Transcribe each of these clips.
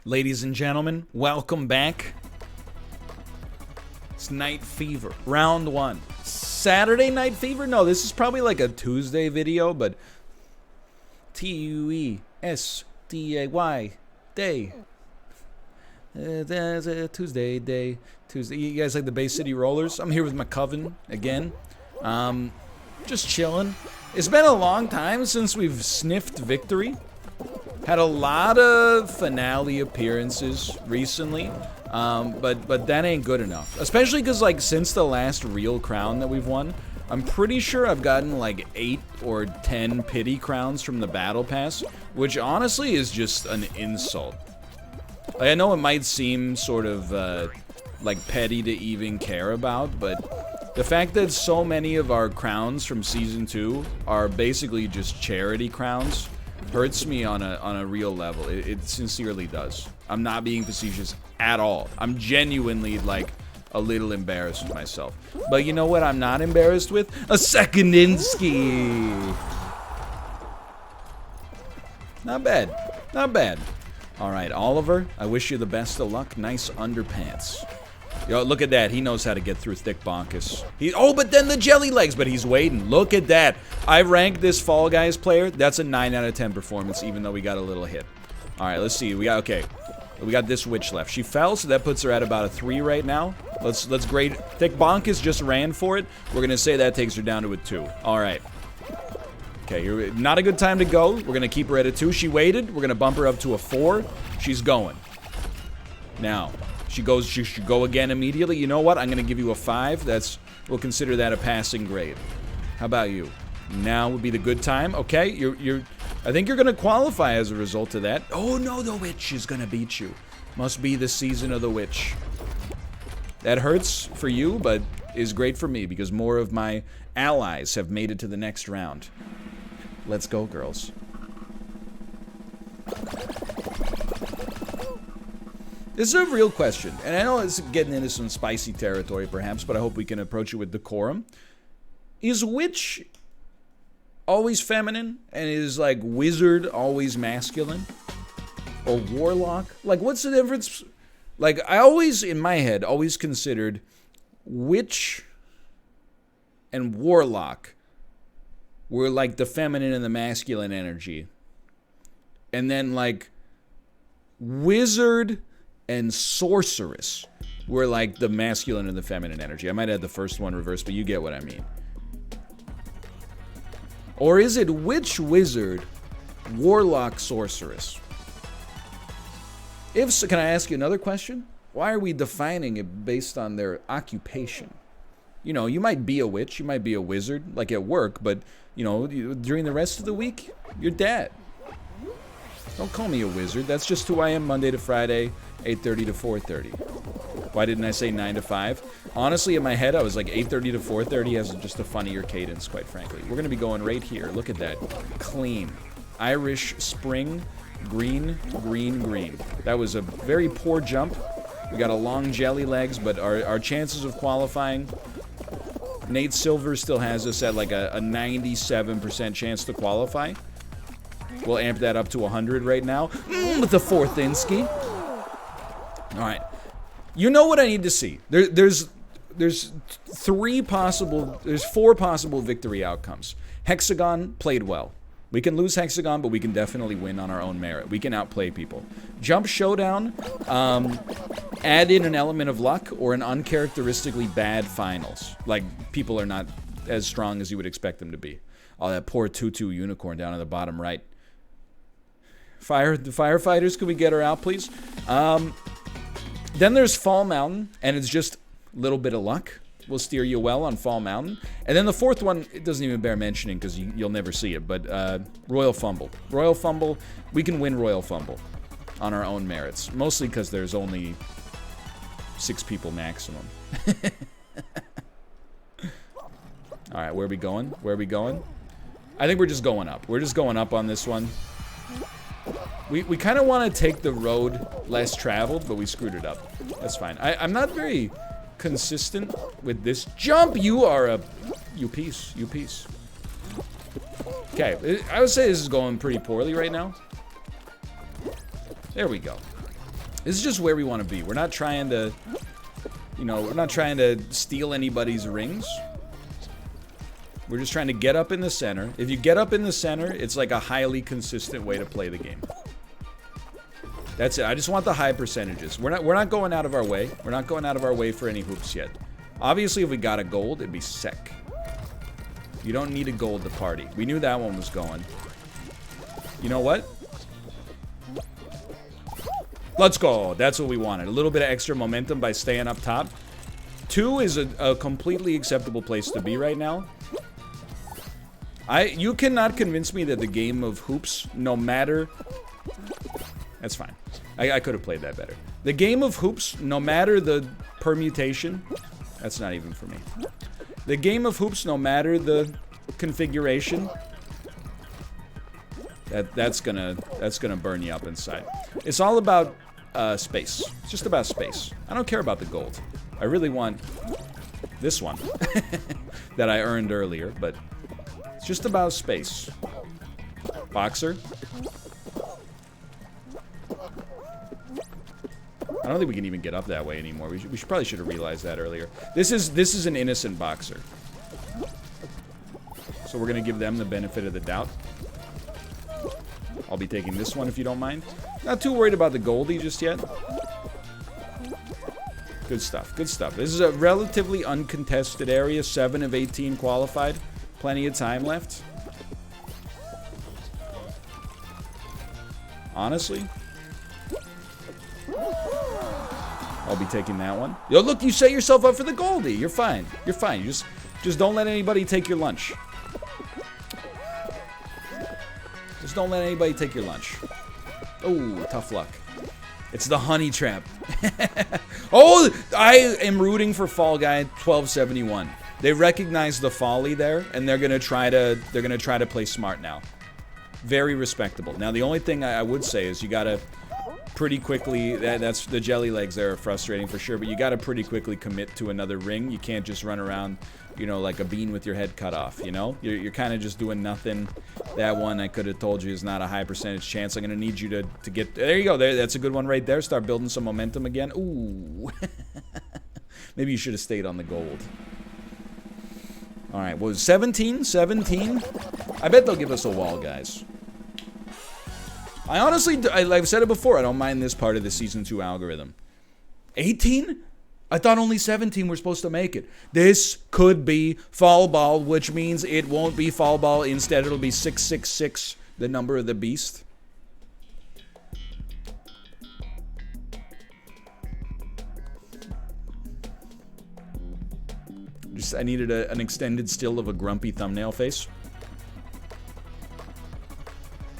Ladies and gentlemen, welcome back. It's Night Fever, round 1. Saturday Night Fever? No, this is probably like a Tuesday video, but Tuesday, day. There's a Tuesday day. Tuesday. You guys like the Bay City Rollers? I'm here with my coven again. Just chilling. It's been a long time since we've sniffed victory. Had a lot of finale appearances recently, but that ain't good enough. Especially because, like, since the last real crown that we've won, I'm pretty sure I've gotten like 8 or 10 pity crowns from the battle pass, which honestly is just an insult. Like, I know it might seem sort of like petty to even care about, but the fact that so many of our crowns from season 2 are basically just charity crowns hurts me on a real level. It sincerely does. I'm not being facetious at all. I'm genuinely, like, a little embarrassed with myself. But you know what I'm not embarrassed with? A Secondinsky! Not bad. Not bad. Alright, Oliver, I wish you the best of luck. Nice underpants. Yo, look at that. He knows how to get through thick bonkus. Oh, but then the jelly legs. But he's waiting. Look at that. I ranked this Fall Guys player. That's a 9 out of 10 performance, even though we got a little hit. All right, let's see. We got this witch left. She fell, so that puts her at about a 3 right now. Let's grade. Thick bonkus just ran for it. We're gonna say that takes her down to a 2. All right. Okay, not a good time to go. We're gonna keep her at a 2. She waited. We're gonna bump her up to a 4. She's going. Now. She should go again immediately. You know what? I'm gonna give you a 5. We'll consider that a passing grade. How about you? Now would be the good time. Okay, I think you're gonna qualify as a result of that. Oh no, the witch is gonna beat you. Must be the season of the witch. That hurts for you, but is great for me because more of my allies have made it to the next round. Let's go, girls. This is a real question, and I know it's getting into some spicy territory, perhaps, but I hope we can approach it with decorum. Is witch always feminine, and is, like, wizard always masculine? Or warlock? Like, what's the difference? Like, I always, in my head, always considered witch and warlock were, like, the feminine and the masculine energy. And then, like, wizard and sorceress were like the masculine and the feminine energy. I might have the first one reversed, but you get what I mean. Or is it witch, wizard, warlock, sorceress? If so, can I ask you another question? Why are we defining it based on their occupation? You know, you might be a witch, you might be a wizard, like at work, but, you know, during the rest of the week, you're dead. Don't call me a wizard. That's just who I am Monday to Friday, 8:30 to 4:30. Why didn't I say 9 to 5? Honestly, in my head, I was like 8:30 to 4:30 has just a funnier cadence, quite frankly. We're going to be going right here. Look at that. Clean. Irish Spring. Green, green, green. That was a very poor jump. We got a long jelly legs, but our chances of qualifying... Nate Silver still has us at like a 97% chance to qualify. We'll amp that up to 100 right now. With the 4th Insky. Alright. You know what I need to see. There's 4 possible victory outcomes. Hexagon played well. We can lose Hexagon, but we can definitely win on our own merit. We can outplay people. Jump Showdown, add in an element of luck or an uncharacteristically bad finals. Like, people are not as strong as you would expect them to be. Oh, that poor 2-2 unicorn down at the bottom right. The firefighters, could we get her out, please? Then there's Fall Mountain, and it's just a little bit of luck. Will steer you well on Fall Mountain. And then the 4th one, it doesn't even bear mentioning because you'll never see it, but Royal Fumble. Royal Fumble, we can win Royal Fumble on our own merits. Mostly because there's only 6 people maximum. Alright, where are we going? Where are we going? I think we're just going up. We're just going up on this one. We kind of want to take the road less traveled, but we screwed it up. That's fine. I'm not very consistent with this jump. You piece. Okay, I would say this is going pretty poorly right now. There we go. This is just where we want to be. We're not trying to, you know, we're not trying to steal anybody's rings. We're just trying to get up in the center. If you get up in the center, it's like a highly consistent way to play the game. That's it. I just want the high percentages. We're not going out of our way. We're not going out of our way for any hoops yet. Obviously, if we got a gold, it'd be sick. You don't need a gold to party. We knew that one was going. You know what? Let's go. That's what we wanted. A little bit of extra momentum by staying up top. 2 is a completely acceptable place to be right now. You cannot convince me that the game of hoops, no matter... That's fine. I could have played that better. The game of hoops, no matter the permutation... That's not even for me. The game of hoops, no matter the configuration... That's gonna burn you up inside. It's all about space. It's just about space. I don't care about the gold. I really want this one that I earned earlier, but it's just about space. Boxer. I don't think we can even get up that way anymore. We probably should have realized that earlier. This is an innocent boxer. So we're gonna give them the benefit of the doubt. I'll be taking this one if you don't mind. Not too worried about the goldie just yet. Good stuff, good stuff. This is a relatively uncontested area. 7 of 18 qualified. Plenty of time left. Honestly, I'll be taking that one. Yo, look, you set yourself up for the goldie. You're fine. You're fine. You just don't let anybody take your lunch. Just don't let anybody take your lunch. Oh, tough luck. It's the honey trap. Oh, I am rooting for Fall Guy 1271. They recognize the folly there, and they're gonna try to play smart now. Very respectable. Now, the only thing I would say is you gotta pretty quickly. That's the jelly legs there are frustrating for sure, but you gotta pretty quickly commit to another ring. You can't just run around, you know, like a bean with your head cut off. You know, you're kind of just doing nothing. That one I could have told you is not a high percentage chance. I'm gonna need you to get. There you go. That's a good one right there. Start building some momentum again. Ooh. Maybe you should have stayed on the gold. All right. What was it, 17? 17? I bet they'll give us a wall, guys. I honestly, like I've said it before, I don't mind this part of the Season 2 algorithm. 18? I thought only 17 were supposed to make it. This could be fall ball, which means it won't be fall ball. Instead, it'll be 666, the number of the beast. I needed an extended still of a grumpy thumbnail face.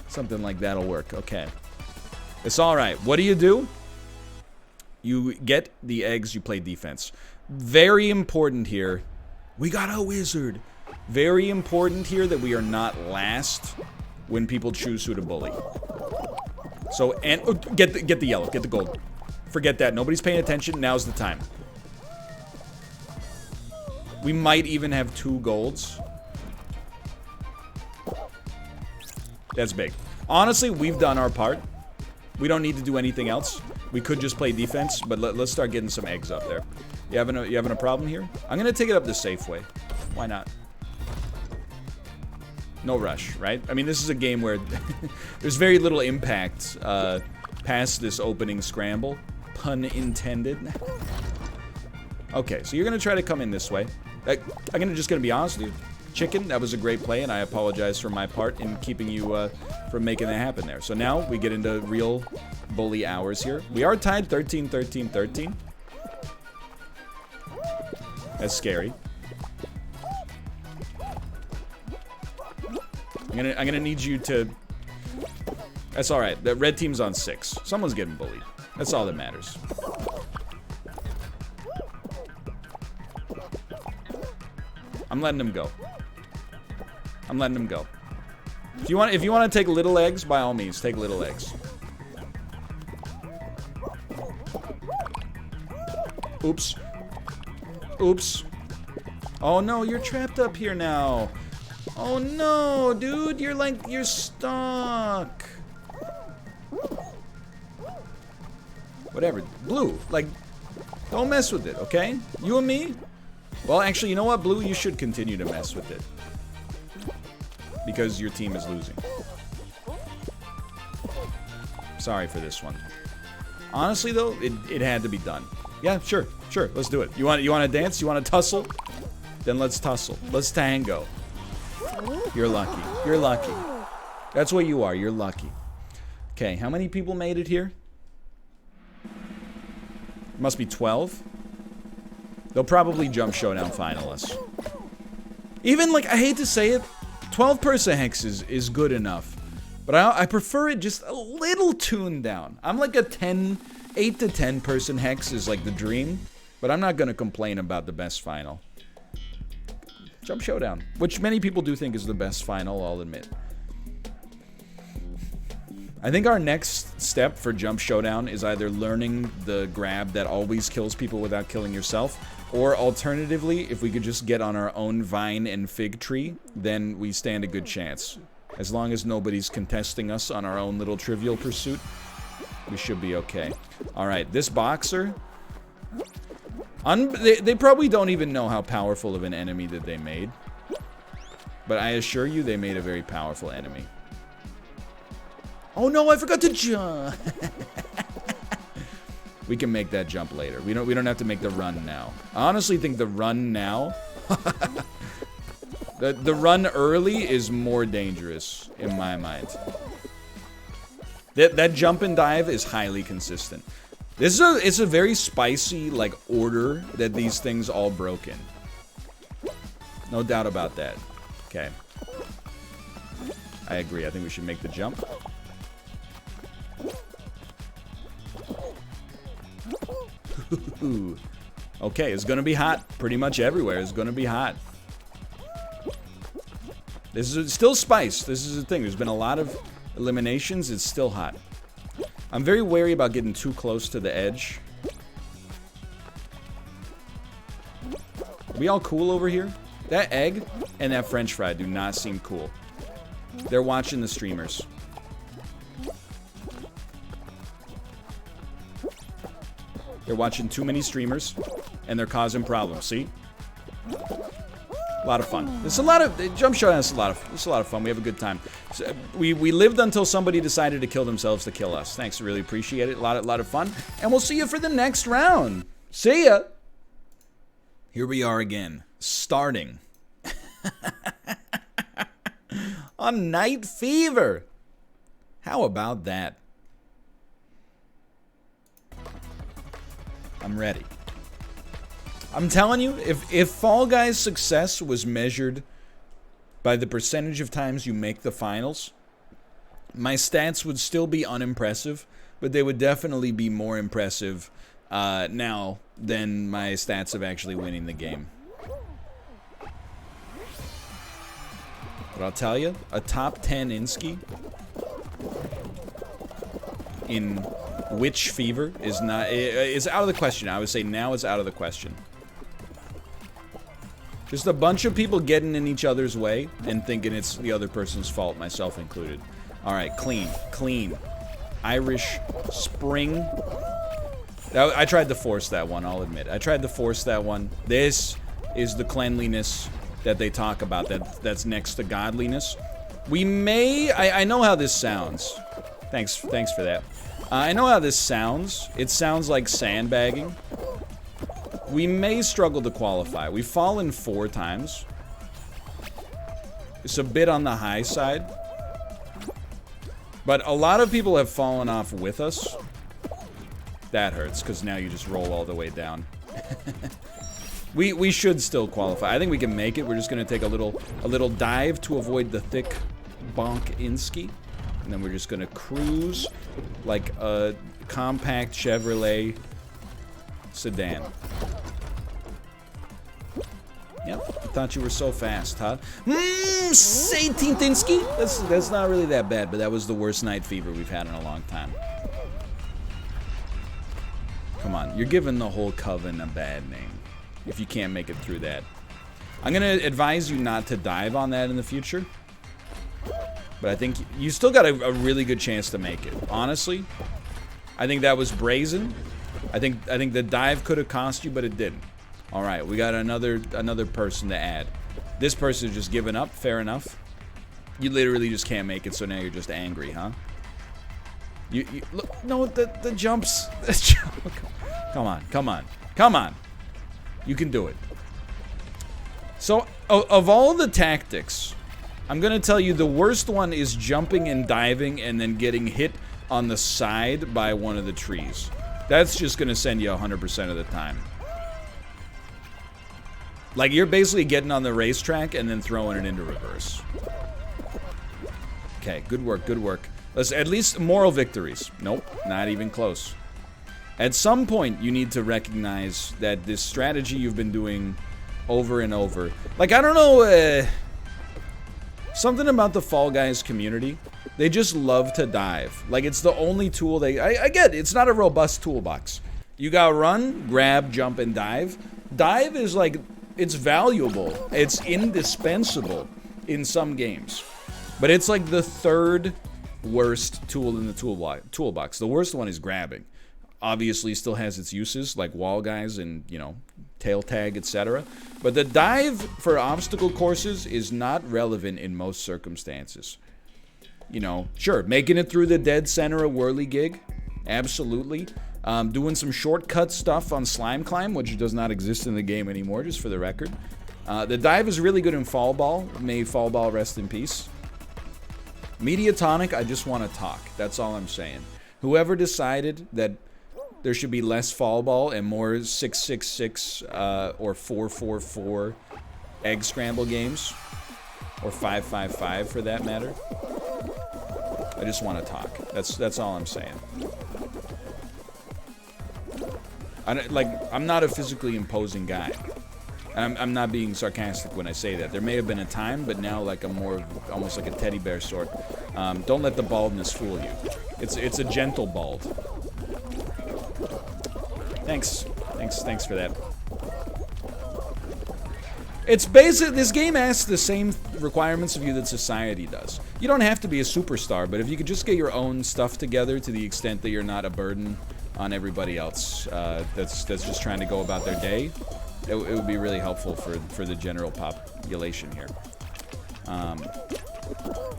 Something like that'll work. Okay. It's alright. What do? You get the eggs, you play defense. Very important here. We got a wizard. Very important here that we are not last when people choose who to bully. So, and oh, get the yellow, get the gold. Forget that. Nobody's paying attention. Now's the time. We might even have 2 golds. That's big. Honestly, we've done our part. We don't need to do anything else. We could just play defense, but let's start getting some eggs up there. You having a problem here? I'm gonna take it up the safe way. Why not? No rush, right? I mean, this is a game where there's very little impact past this opening scramble. Pun intended. Okay, so you're gonna try to come in this way. I'm just gonna be honest with you. Chicken, that was a great play, and I apologize for my part in keeping you from making that happen there. So now we get into real bully hours here. We are tied 13, 13, 13. That's scary. I'm gonna need you to. That's all right. The red team's on 6. Someone's getting bullied. That's all that matters. I'm letting him go. I'm letting him go. If you want to take little eggs, by all means, take little eggs. Oops. Oops. Oh no, you're trapped up here now. Oh no, dude, you're stuck. Whatever. Blue. Like, don't mess with it, okay? You and me? Well, actually, you know what, Blue? You should continue to mess with it. Because your team is losing. Sorry for this one. Honestly, though, it had to be done. Yeah, sure. Sure, let's do it. You want to dance? You want to tussle? Then let's tussle. Let's tango. You're lucky. You're lucky. That's what you are. You're lucky. Okay, how many people made it here? Must be 12. They'll probably jump Showdown finalists. Even, like, I hate to say it, 12-person hex is good enough. But I prefer it just a little tuned down. I'm like a 8 to 10-person hex is like the dream. But I'm not going to complain about the best final. Jump Showdown, which many people do think is the best final, I'll admit. I think our next step for Jump Showdown is either learning the grab that always kills people without killing yourself, or alternatively, if we could just get on our own vine and fig tree, then we stand a good chance. As long as nobody's contesting us on our own little trivial pursuit, we should be okay. Alright, this boxer... They probably don't even know how powerful of an enemy that they made. But I assure you, they made a very powerful enemy. Oh no, I forgot to jump! We can make that jump later. We don't have to make the run now. I honestly think the run now... the run early is more dangerous, in my mind. That jump and dive is highly consistent. It's a very spicy, like, order that these things all broke in. No doubt about that. Okay. I agree. I think we should make the jump. Okay, it's gonna be hot pretty much everywhere. It's gonna be hot. This is still spice. This is the thing. There's been a lot of eliminations. It's still hot. I'm very wary about getting too close to the edge. We all cool over here? That egg and that french fry do not seem cool. They're watching the streamers. They're watching too many streamers, and they're causing problems, see? A lot of fun. It's a lot of Jump Showdown. It's a lot of fun. We have a good time. So, we lived until somebody decided to kill themselves to kill us. Thanks, really appreciate it. A lot of fun, and we'll see you for the next round. See ya. Here we are again, starting on Night Fever. How about that? I'm ready. I'm telling you, if Fall Guys' success was measured by the percentage of times you make the finals, my stats would still be unimpressive, but they would definitely be more impressive now than my stats of actually winning the game. But I'll tell you, a top 10 Inski in Witch Fever is out of the question. I would say now it's out of the question. Just a bunch of people getting in each other's way and thinking it's the other person's fault, myself included. Alright, clean. Irish Spring. I tried to force that one, I'll admit. I tried to force that one. This is the cleanliness that they talk about, that's next to godliness. We may... I know how this sounds. Thanks for that. I know how this sounds. It sounds like sandbagging. We may struggle to qualify. We've fallen 4 times. It's a bit on the high side. But a lot of people have fallen off with us. That hurts, because now you just roll all the way down. We should still qualify. I think we can make it. We're just going to take a little dive to avoid the thick bonk inski. And then we're just going to cruise like a compact Chevrolet sedan. Yep, I thought you were so fast, huh? Say Tintinsky? That's not really that bad, but that was the worst Night Fever we've had in a long time. Come on, you're giving the whole coven a bad name if you can't make it through that. I'm gonna advise you not to dive on that in the future. But I think you still got a really good chance to make it. Honestly, I think that was brazen. I think the dive could have cost you, but it didn't. All right, we got another person to add. This person is just giving up. Fair enough. You literally just can't make it, so now you're just angry, huh? You look, no, the jumps. Come on, come on, come on. You can do it. So, of all the tactics, I'm gonna tell you the worst one is jumping and diving and then getting hit on the side by one of the trees. That's just gonna send you 100% of the time. Like, you're basically getting on the racetrack and then throwing it into reverse. Okay, good work, good work. Let's at least moral victories. Nope, not even close. At some point, you need to recognize that this strategy you've been doing over and over. Like, I don't know, something about the Fall Guys community. They just love to dive. Like, it's the only tool I get, it's not a robust toolbox. You got run, grab, jump, and dive. Dive is like, it's valuable. It's indispensable in some games. But it's like the third worst tool in the toolbox. The worst one is grabbing. Obviously still has its uses, like wall guys and, you know, tail tag, etc. But the dive for obstacle courses is not relevant in most circumstances. You know, sure, making it through the dead center of Whirlygig, absolutely. Doing some shortcut stuff on Slime Climb, which does not exist in the game anymore, just for the record. The dive is really good in Fall Ball. May Fall Ball rest in peace. Mediatonic, I just want to talk. That's all I'm saying. Whoever decided that there should be less Fall Ball and more 666 or 444 egg scramble games, or 555 for that matter, I just want to talk. That's all I'm saying. I'm not a physically imposing guy. I'm not being sarcastic when I say that. There may have been a time, but now like I'm more of almost like a teddy bear sort. Don't let the baldness fool you. It's a gentle bald. Thanks for that. It's basic. This game asks the same requirements of you that society does. You don't have to be a superstar, but if you could just get your own stuff together to the extent that you're not a burden on everybody else that's just trying to go about their day, it would be really helpful for the general population here.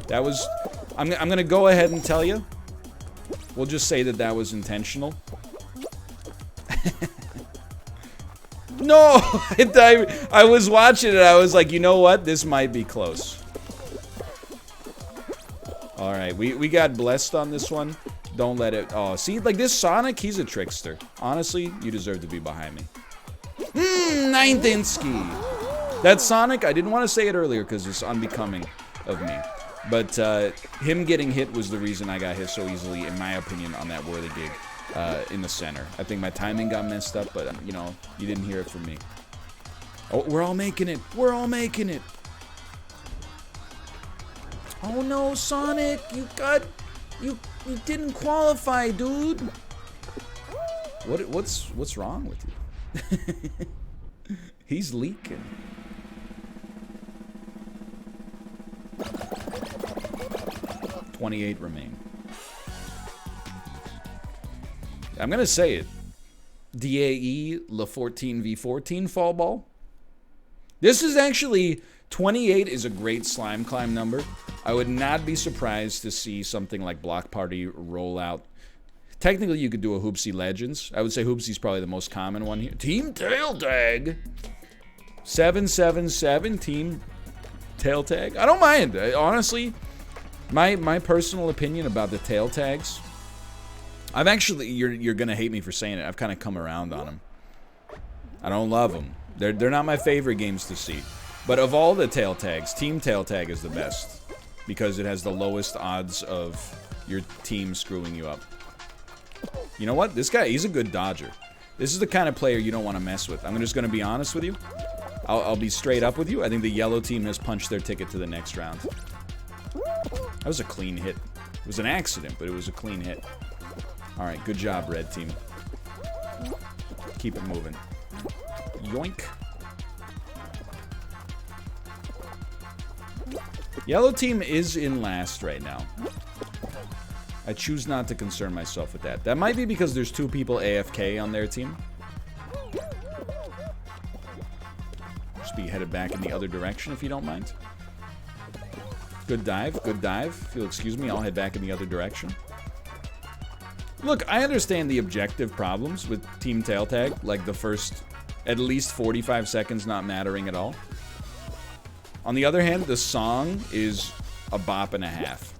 That was... I'm gonna go ahead and tell you. We'll just say that was intentional. No! I was watching it, I was like, you know what? This might be close. Alright, we got blessed on this one. Don't let it... Oh, see? Like, this Sonic, he's a trickster. Honestly, you deserve to be behind me. Ninetinsky! That Sonic, I didn't want to say it earlier because it's unbecoming of me. But him getting hit was the reason I got hit so easily, in my opinion, on that Whirlygig in the center. I think my timing got messed up, but, you know, you didn't hear it from me. Oh, we're all making it! We're all making it! Oh no, Sonic! You didn't qualify, dude! What's wrong with you? He's leaking. $28 remain. I'm gonna say it. DAE La 14v14 Fall Ball. This is actually 28 is a great Slime Climb number. I would not be surprised to see something like Block Party roll out. Technically, you could do a Hoopsie Legends. I would say Hoopsie's probably the most common one here. Team Tail Tag. 777 Team Tail Tag. I don't mind. Honestly, my personal opinion about the tail tags. I've actually, you're gonna hate me for saying it. I've kind of come around on them. I don't love them. They're not my favorite games to see. But of all the tail tags, Team Tail Tag is the best because it has the lowest odds of your team screwing you up. You know what? This guy, he's a good dodger. This is the kind of player you don't want to mess with. I'm just going to be honest with you. I'll be straight up with you. I think the yellow team has punched their ticket to the next round. That was a clean hit. It was an accident, but it was a clean hit. Alright, good job, red team. Keep it moving. Yoink. Yellow team is in last right now. I choose not to concern myself with that. That might be because there's 2 people AFK on their team. Just be headed back in the other direction if you don't mind. Good dive, good dive. If you'll excuse me, I'll head back in the other direction. Look, I understand the objective problems with Team Tail Tag, like the first at least 45 seconds not mattering at all. On the other hand, the song is a bop and a half.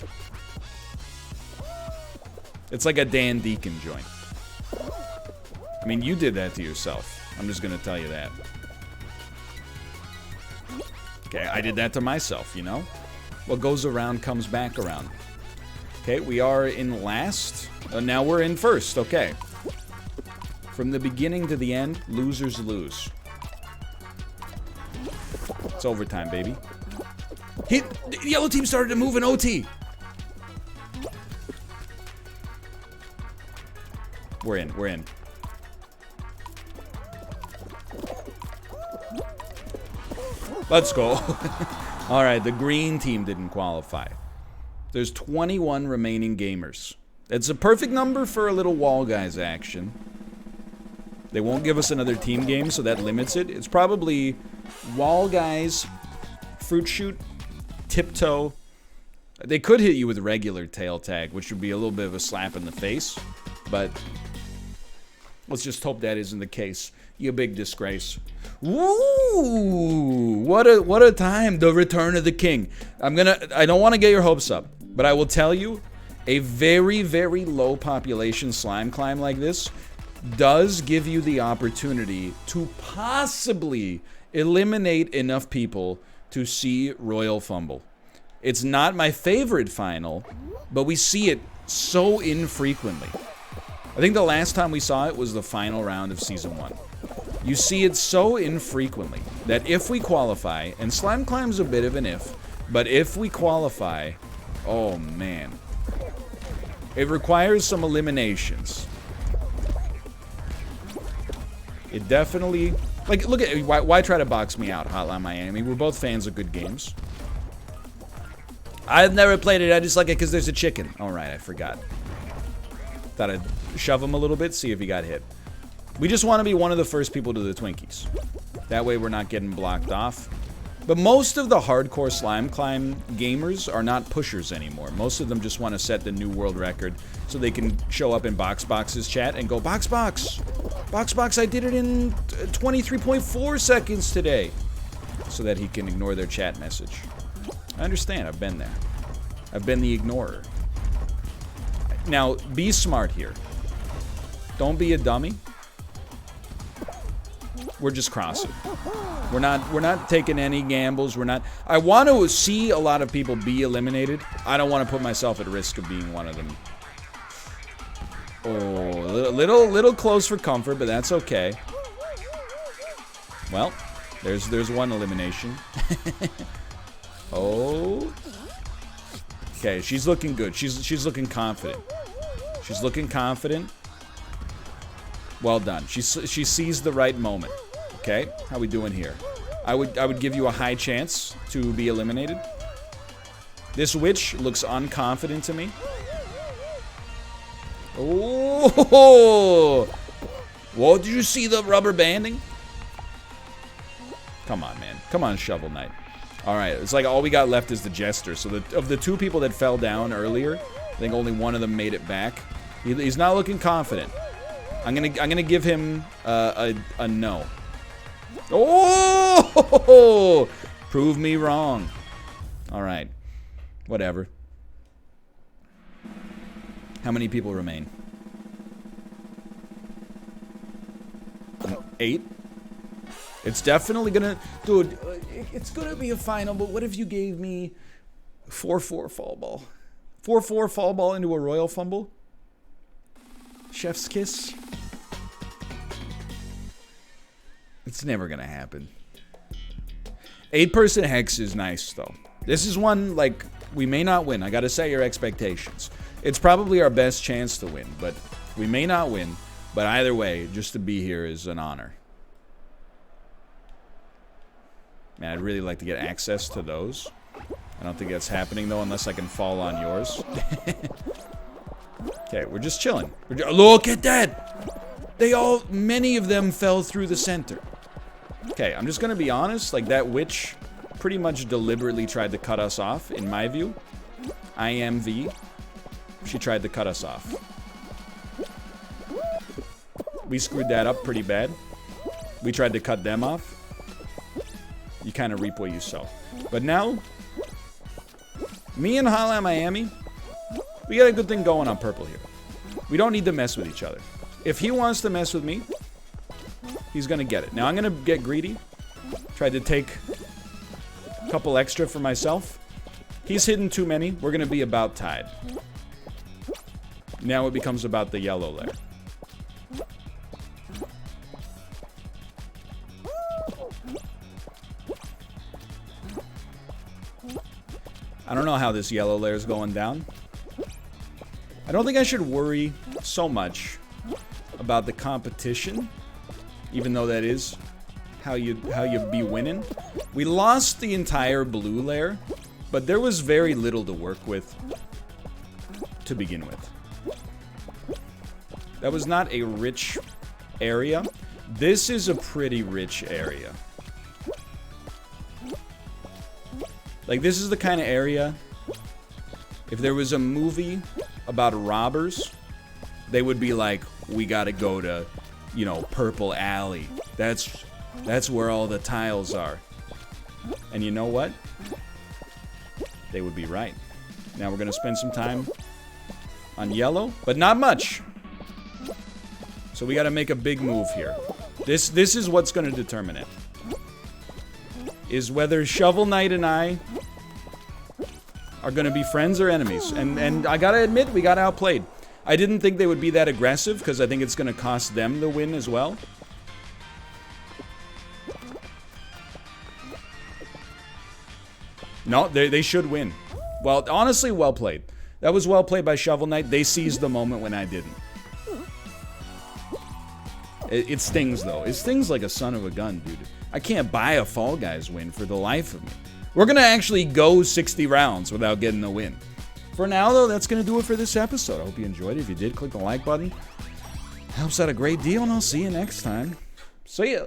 It's like a Dan Deacon joint. I mean, you did that to yourself. I'm just gonna tell you that. Okay, I did that to myself, you know? What goes around comes back around. Okay, we are in last. Now we're in first, okay. From the beginning to the end, losers lose. It's overtime, baby. The yellow team started to move in OT. We're in, we're in. Let's go. All right, the green team didn't qualify. There's 21 remaining gamers. It's a perfect number for a little wall guys action. They won't give us another team game, so that limits it. It's probably wall guys, fruit shoot, tiptoe. They could hit you with regular tail tag, which would be a little bit of a slap in the face, but let's just hope that isn't the case. You big disgrace. Woo! What a time! The return of the king. I don't want to get your hopes up, but I will tell you, a very, very low population slime climb like this does give you the opportunity to possibly eliminate enough people to see Royal Fumble. It's not my favorite final, but we see it so infrequently. I think the last time we saw it was the final round of Season 1. You see it so infrequently that if we qualify, and Slime Climb's a bit of an if, but if we qualify, oh man. It requires some eliminations. It definitely... Like, look at... Why try to box me out, Hotline Miami? We're both fans of good games. I've never played it, I just like it because there's a chicken. Alright, I forgot. Thought I'd shove him a little bit, see if he got hit. We just want to be one of the first people to the Twinkies. That way we're not getting blocked off. But most of the hardcore Slime Climb gamers are not pushers anymore. Most of them just want to set the new world record so they can show up in Boxbox's chat and go, Boxbox! Boxbox, I did it in 23.4 seconds today! So that he can ignore their chat message. I understand, I've been there. I've been the ignorer. Now, be smart here. Don't be a dummy. We're just crossing. We're not taking any gambles. I want to see a lot of people be eliminated. I don't want to put myself at risk of being one of them. Oh, a little close for comfort, but that's okay. Well, there's one elimination. Oh. Okay, she's looking good. She's looking confident. She's looking confident. Well done. She sees the right moment. Okay, how we doing here? I would give you a high chance to be eliminated. This witch looks unconfident to me. Oh! Whoa, did you see the rubber banding? Come on, man. Come on, Shovel Knight. Alright, it's like all we got left is the Jester. So of the 2 people that fell down earlier, I think only one of them made it back. He's not looking confident. I'm gonna give him a no. Oh! Prove me wrong. All right. Whatever. How many people remain? 8? It's definitely gonna... Dude, it's gonna be a final, but what if you gave me 4-4 fall ball? 4-4 fall ball into a Royal Fumble? Chef's kiss? It's never gonna happen. 8-person hex is nice, though. This is one, like, we may not win. I gotta set your expectations. It's probably our best chance to win, but we may not win. But either way, just to be here is an honor. Man, I'd really like to get access to those. I don't think that's happening, though, unless I can fall on yours. Okay, we're just chilling. Look at that! Many of them fell through the center. Okay, I'm just gonna be honest, like that witch pretty much deliberately tried to cut us off, in my view. IMV. She tried to cut us off. We screwed that up pretty bad. We tried to cut them off. You kind of reap what you sow. But now, me and Hala Miami, we got a good thing going on purple here. We don't need to mess with each other. If he wants to mess with me, he's gonna get it. Now I'm gonna get greedy. Tried to take a couple extra for myself. He's hidden too many. We're gonna be about tied. Now it becomes about the yellow layer. I don't know how this yellow layer is going down. I don't think I should worry so much about the competition, even though that is how you be winning. We lost the entire blue layer, but there was very little to work with to begin with. That was not a rich area. This is a pretty rich area. Like, this is the kind of area, if there was a movie about robbers, they would be like, we gotta go to, you know, Purple Alley. That's where all the tiles are. And you know what? They would be right. Now we're gonna spend some time on yellow, but not much. So we gotta make a big move here. This is what's gonna determine it. Is whether Shovel Knight and I are gonna be friends or enemies. And I gotta admit, we got outplayed. I didn't think they would be that aggressive, because I think it's gonna cost them the win as well. No, they should win. Well, honestly, well played. That was well played by Shovel Knight. They seized the moment when I didn't. It stings, though. It stings like a son of a gun, dude. I can't buy a Fall Guys win for the life of me. We're gonna actually go 60 rounds without getting a win. For now, though, that's gonna do it for this episode. I hope you enjoyed it. If you did, click the like button. Helps out a great deal, and I'll see you next time. See ya!